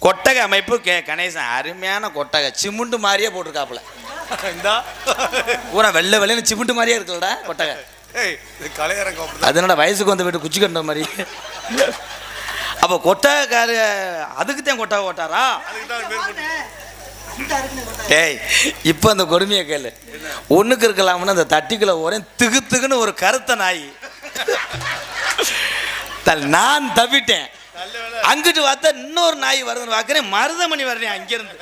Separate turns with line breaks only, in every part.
கொட்டகை அமைப்பு கணேசன் அருமையான கொட்டகை, சிமுண்டு மாதிரியே போட்டிருக்காப்புல. பூரா வெள்ளை வெள்ளைன்னு சிமுண்டு மாதிரியே இருக்குல்லடா கொட்டகை. அதனால வயசுக்கு வந்து வீட்டு குச்சி கண்ட மாதிரி. அப்போ கொட்டகைக்காரு அதுக்கு தான் கொட்டகை ஓட்டாரா? ஏய், இப்போ அந்த கொடுமையை கேளு. ஒன்றுக்கு இருக்கலாம்னு அந்த தட்டிக்குள்ள ஒரே திகுத்துக்குன்னு ஒரு கருத்த நாய். நான் தவிட்டேன். அங்கிட்டு பார்த்தா இன்னொரு நாய் வருதுன்னு பார்க்குறேன், மருதமணி வர்றேன் அங்கிருந்து.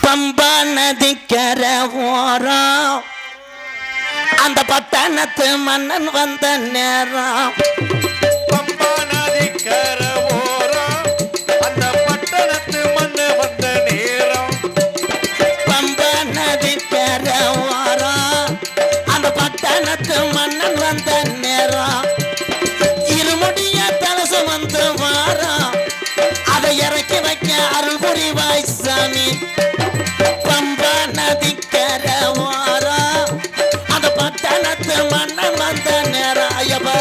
பம்பா நதிக்கர ஓரம் அந்த பட்டணத்து மன்னன் வந்த நேரம். பம்பா நதிக்கர ஓரம் அந்த பட்டணத்து மன்னன் வந்த நேரம். பம்பா நதிக்கர ஓரம் அந்த பட்டணத்து மன்னன் வந்த நேரம். இருமுடிய தலசு வந்து வாரம் அதை இறக்கி வைக்க அருள் புரிவாய் சாமி. பம்பா நதிக்கர ஓரம் அந்த பட்டணத்து மன்னன் வந்த நேரம். ஐயப்பா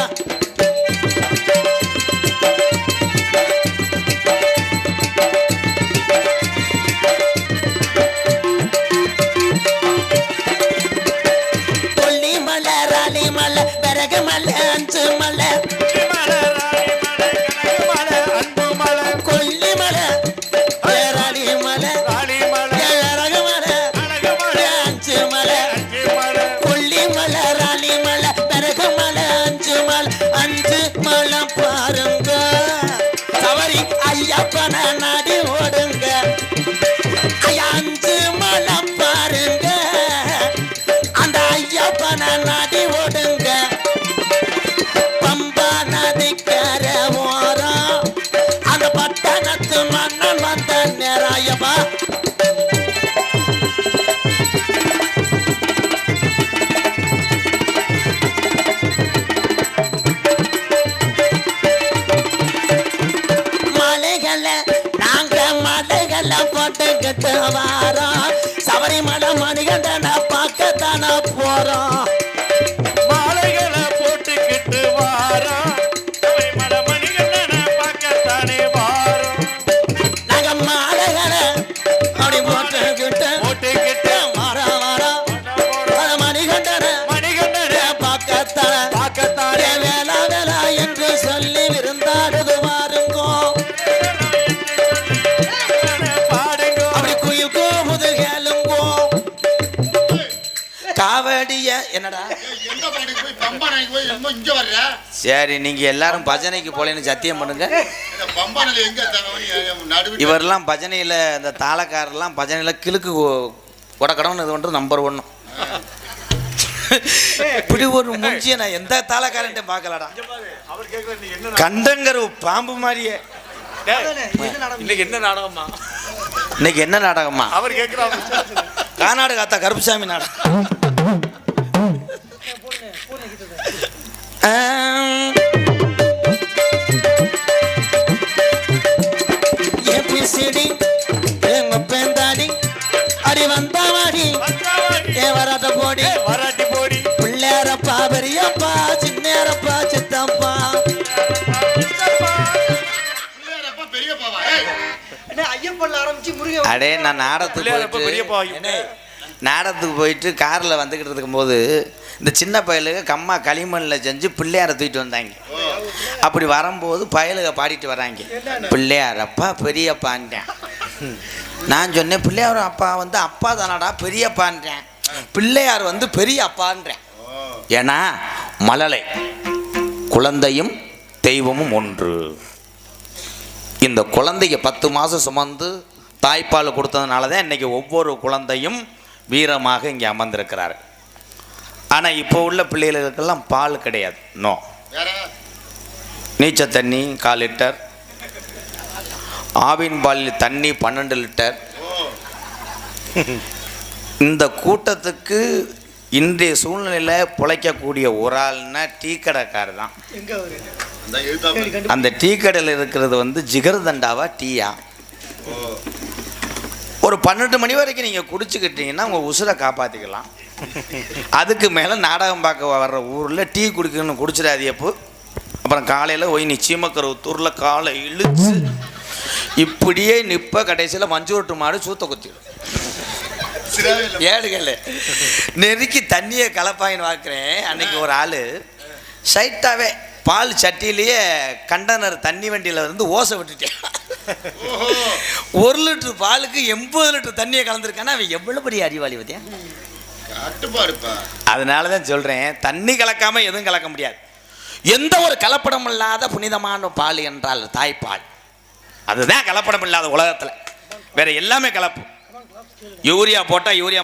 கொல்லி மலை, ராணி மலை, பிறகு மலை, அஞ்சு மலை. கொல்லி மலை, ராணி மலை, பிறகு மலை, அஞ்சு மலை. கொல்லி மலை, ராணி மலை, பிறகு மலை, அஞ்சு மலை. அஞ்சு மலை பாருங்க, சவரி ஐயப்பன நாடி ஓடுங்க. ஐயா அஞ்சு மலை பாருங்க, அந்த ஐயப்பன நாடி ஓடுங்க. பம்பா நதிக்கர ஓரம் அந்த பட்டணத்து மன்னன் வந்த நேரம். ஐயப்பா மலைகளை நாங்க மலைகளை போட்டுக்கிட்டு வாரோம். சபரிமலை மணிகண்டனை பார்க்கத்தான போறோம். மாலைகளை போட்டுக்கிட்டு வாரோம். சபரிமலை மணிகண்டனை பார்க்கத்தானே வாரோம். நாங்க மாலைகளை அப்படி போட்டுக்கிட்டு வாரோம் வாரோம். மணிகண்டனை பார்க்கத்தானே வேளா வேளா என்று சொல்லி விருந்தாடுது வாருங்கோ. அப்படி குயில் கோமுது கேளுங்கோ. காவடிய என்னடா? சரி, நீங்க எல்லாரும் பஜனைக்கு போலேன்னு சத்தியம் பண்ணுங்க. இவரெல்லாம் பஜனையில இந்த தாளக்காரெல்லாம் பஜனையில கிழக்கு கொடக்கடம்னு இது ஒன்று நம்பர் 1. இப்படி ஒரு மூஞ்சிய நான் எந்த தாளக்காரன்ட்ட பார்க்கலடா. கண்டங்கரு பாம்பு மாதிரியே. இன்னைக்கு என்ன நாடகமா? இன்னைக்கு என்ன நாடகமா? அவர் கேட்கிறார். கானாடு காத்தா கருப்புசாமி நாடகம். அடி வந்தாடி வராட்ட போடி வராட்டி போடி. பிள்ளையாரப்பா பெரியப்பா சின்னேரப்பா சித்தப்பா. அடே நான் நாடகத்துக்கு போயிட்டு காரில் வந்துக்கிட்டு இருக்கும்போது இந்த சின்ன பயலுக கம்மா களிமண்ணில் செஞ்சு பிள்ளையாரை தூக்கிட்டு வந்தாங்க. அப்படி வரும்போது பயலுக பாடிட்டு வராங்க, பிள்ளையாரப்பா பெரியப்பான்ட்டேன். நான் சொன்னேன், பிள்ளையார் அப்பா வந்து அப்பா தானடா பெரியப்பான்றேன், பிள்ளையார் வந்து பெரிய அப்பான்றேன். ஏன்னா மழலை குழந்தையும் தெய்வமும் ஒன்று. இந்த குழந்தைக்கு 10 மாதம் சுமந்து தாய்ப்பால் கொடுத்ததுனால தான் இன்றைக்கி ஒவ்வொரு குழந்தையும் வீரமாக இங்கே அமர்ந்திருக்கிறார். ஆனால் இப்போ உள்ள பிள்ளைகளுக்கெல்லாம் பால் கிடையாது. நோ, நீச்சல் தண்ணி 1/4 லிட்டர், ஆவின் பாலில் தண்ணி 12 லிட்டர். இந்த கூட்டத்துக்கு இன்றைய சூழ்நிலையில் பிழைக்கக்கூடிய ஒரு ஆள்னா டீ கடைக்காரர் தான். அந்த டீ கடையில் இருக்கிறது வந்து ஜிகர்தண்டாவா டீயா? ஒரு 12 மணி வரைக்கும் நீங்கள் குடிச்சுக்கிட்டீங்கன்னா உங்கள் உசுரை காப்பாற்றிக்கலாம். அதுக்கு மேலே நாடகம் பார்க்க வர்ற ஊரில் டீ குடிக்கணும்னு குடிச்சிடாதியப்போ அப்புறம் காலையில் போய் நிச்சயமக்கரத்தூரில் காலை இழுச்சு இப்படியே நிற்ப கடைசியில் மஞ்சூட்டு மாடு சூத்த குத்திடும். ஏடுகள் நெருக்கி தண்ணியை கலப்பாயின்னு பார்க்குறேன். அன்னைக்கு ஒரு ஆள் சைட்டாகவே பால் சட்டியிலேயே கண்டனர் தண்ணி வண்டியில் வந்து ஓசை விட்டுட்டேன். 1 லிட்டரு பாலுக்கு 80 லிட்டர் தண்ணியை கலந்துருக்கானா அவன் எவ்வளோ பெரிய அறிவாளி பத்தியா. அதனால தான் சொல்கிறேன், தண்ணி கலக்காமல் எதுவும் கலக்க முடியாது. எந்த ஒரு கலப்படம் இல்லாத புனிதமான பால் என்றால் தாய்ப்பால். அதுதான் கலப்படம் இல்லாத உலகத்தில். வேற எல்லாமே கலப்பு. யூரியா போட்டால் யூரியா